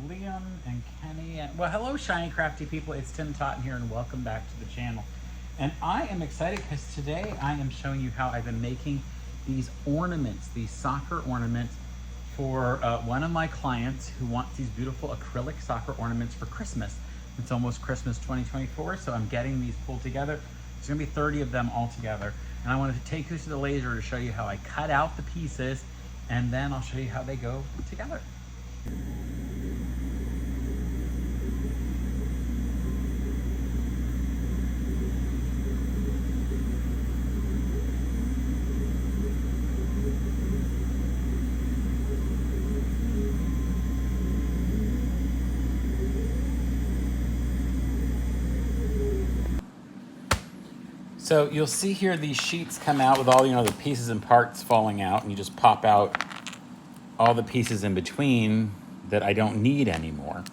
Liam and Kenny. Well, hello, Shiny Crafty People. It's Tim Totten here, and welcome back to the channel. And I am excited because today I am showing you how I've been making these ornaments, these soccer ornaments, for one of my clients who wants these beautiful acrylic soccer ornaments for Christmas. It's almost Christmas 2024, so I'm getting these pulled together. There's gonna be 30 of them all together. And I wanted to take you to the laser to show you how I cut out the pieces, and then I'll show you how they go together. So you'll see here these sheets come out with all, the pieces and parts falling out, and you just pop out all the pieces in between that I don't need anymore.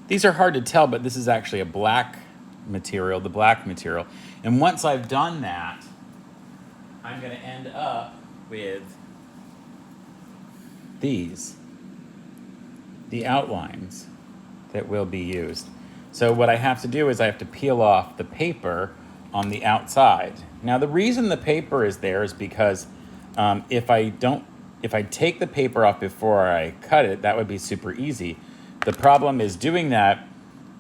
These are hard to tell, but this is actually a black material, the black material. And once I've done that, I'm gonna end up with these, the outlines that will be used. So what I have to do is I have to peel off the paper on the outside. Now the reason the paper is there is because if I take the paper off before I cut it, that would be super easy. The problem is doing that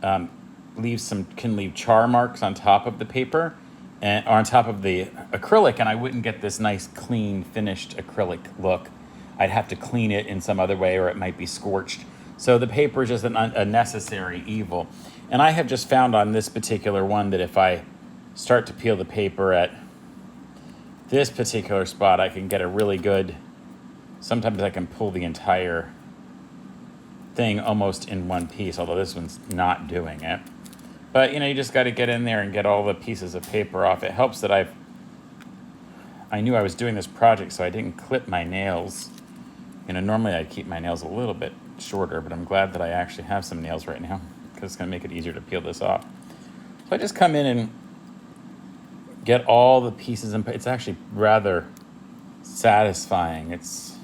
can leave char marks on top of the paper or on top of the acrylic, and I wouldn't get this nice clean finished acrylic look. I'd have to clean it in some other way, or it might be scorched. So the paper is just a necessary evil. And I have just found on this particular one that if I start to peel the paper at this particular spot, I can get a really good, sometimes I can pull the entire thing almost in one piece, although this one's not doing it. But you just got to get in there and get all the pieces of paper off. It helps that I knew I was doing this project, so I didn't clip my nails. Normally I'd keep my nails a little bit shorter, but I'm glad that I actually have some nails right now because it's going to make it easier to peel this off. So I just come in and get all the pieces, and it's actually rather satisfying. It's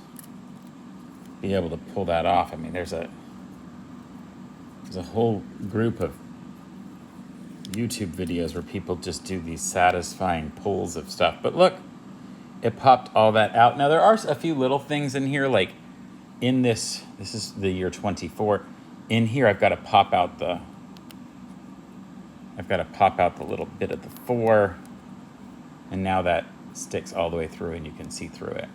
be able to pull that off. I mean, there's a whole group of YouTube videos where people just do these satisfying pulls of stuff. But look, it popped all that out. Now there are a few little things in here, like in this is the year 24. In here, I've got to pop out the little bit of the 4. And now that sticks all the way through and you can see through it.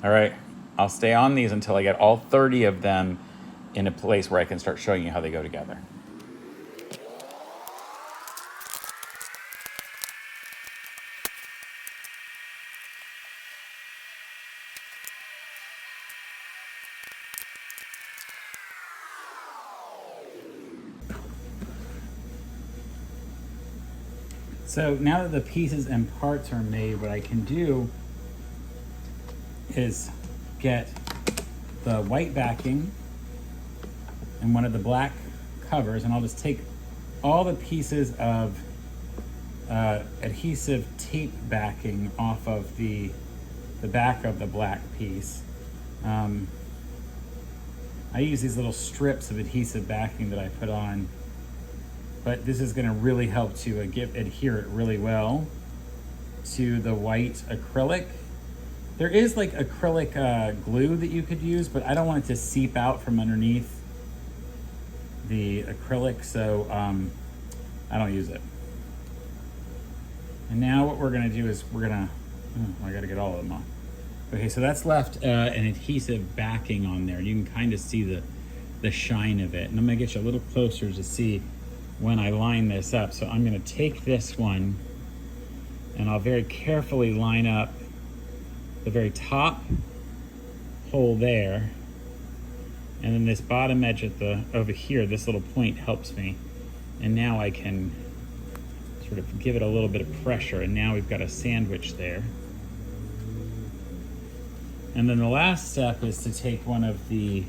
All right, I'll stay on these until I get all 30 of them in a place where I can start showing you how they go together. So now that the pieces and parts are made, what I can do is get the white backing and one of the black covers, and I'll just take all the pieces of adhesive tape backing off of the back of the black piece. I use these little strips of adhesive backing that I put on, but this is going to really help to adhere it really well to the white acrylic. There is like acrylic glue that you could use, but I don't want it to seep out from underneath the acrylic, so I don't use it. And now what we're going to do is I got to get all of them off. Okay, so that's left an adhesive backing on there. You can kind of see the shine of it. And I'm going to get you a little closer to see when I line this up. So I'm going to take this one and I'll very carefully line up the very top hole there, and then this bottom edge over here, this little point helps me, and now I can sort of give it a little bit of pressure, and now we've got a sandwich there. And then the last step is to take one of the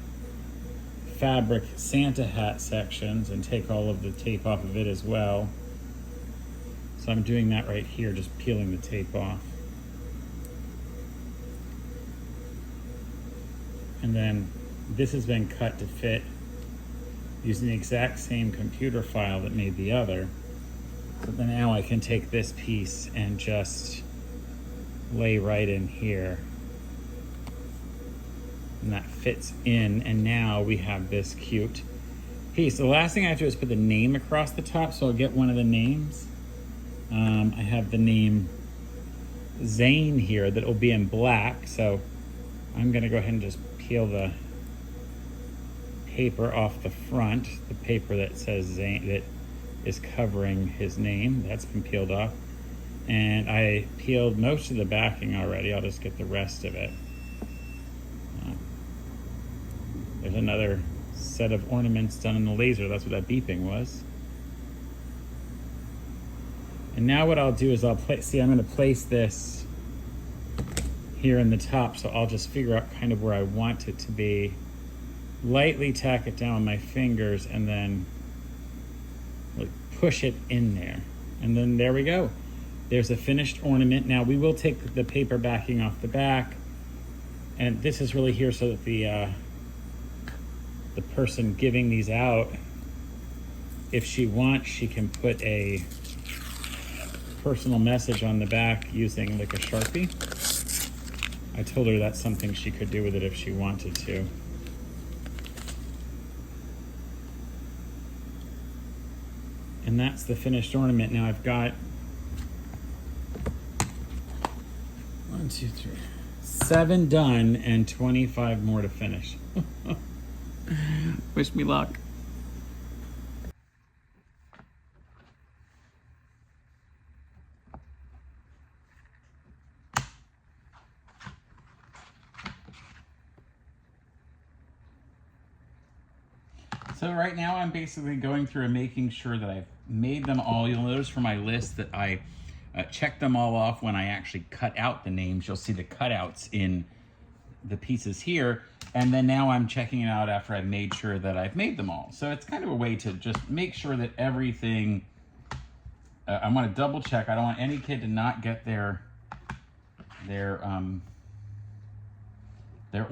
fabric Santa hat sections and take all of the tape off of it as well. So I'm doing that right here, just peeling the tape off. And then this has been cut to fit using the exact same computer file that made the other. So then now I can take this piece and just lay right in here. And that fits in, and now we have this cute piece. The last thing I have to do is put the name across the top, so I'll get one of the names. I have the name Zane here that will be in black, so I'm gonna go ahead and just peel the paper off the front, the paper that says Zane, that is covering his name. That's been peeled off. And I peeled most of the backing already. I'll just get the rest of it. There's another set of ornaments done in the laser. That's what that beeping was. And now what I'll do is I'll place, see, I'm gonna place this here in the top, so I'll just figure out kind of where I want it to be. Lightly tack it down with my fingers and then like push it in there. And then there we go. There's a finished ornament. Now we will take the paper backing off the back, and this is really here so that the person giving these out, if she wants, she can put a personal message on the back using like a Sharpie. I told her that's something she could do with it if she wanted to. And that's the finished ornament. Now I've got 1, 2, 3, 7 done and 25 more to finish. Wish me luck. So right now I'm basically going through and making sure that I've made them all. You'll notice from my list that I checked them all off when I actually cut out the names. You'll see the cutouts in the pieces here. And then now I'm checking it out after I've made sure that I've made them all. So it's kind of a way to just make sure that everything, I want to double check. I don't want any kid to not get their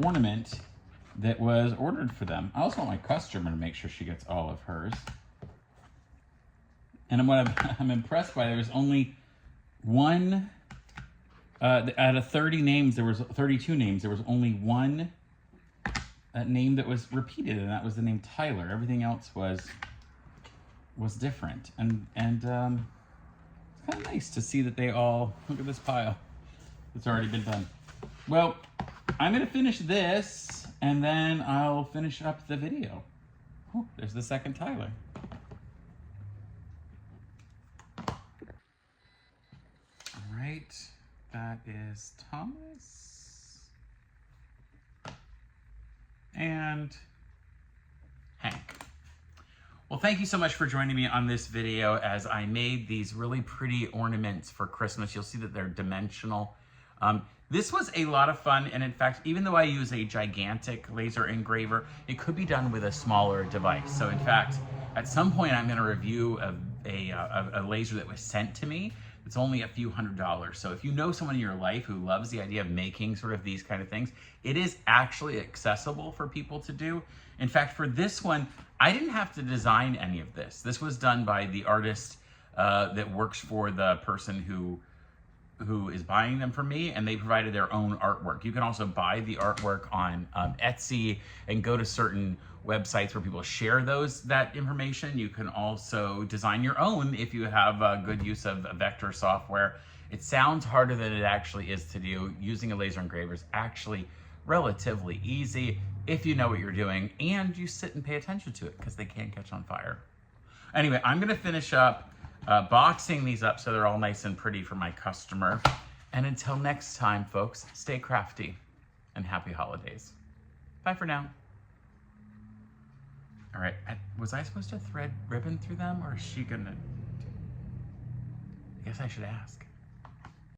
ornament that was ordered for them. I also want my customer to make sure she gets all of hers. And what I'm impressed by, there was only one, out of 30 names, there was 32 names, there was only one name that was repeated, and that was the name Tyler. Everything else was different. And it's kind of nice to see that they all, look at this pile. It's already been done. Well, I'm gonna finish this, and then I'll finish up the video. Oh, there's the second Tyler. All right, that is Thomas and Hank. Well, thank you so much for joining me on this video as I made these really pretty ornaments for Christmas. You'll see that they're dimensional. This was a lot of fun, and in fact, even though I use a gigantic laser engraver, it could be done with a smaller device. So in fact, at some point I'm gonna review a laser that was sent to me. It's only a few $100s. So if you know someone in your life who loves the idea of making sort of these kind of things, it is actually accessible for people to do. In fact, for this one, I didn't have to design any of this. This was done by the artist that works for the person who is buying them from me, and they provided their own artwork. You can also buy the artwork on Etsy and go to certain websites where people share that information. You can also design your own if you have a good use of vector software. It sounds harder than it actually is to do. Using a laser engraver is actually relatively easy if you know what you're doing and you sit and pay attention to it, because they can't catch on fire. Anyway, I'm gonna finish up boxing these up so they're all nice and pretty for my customer. And until next time, folks, stay crafty and happy holidays. Bye for now. All right, was I supposed to thread ribbon through them, or is she gonna? I guess I should ask.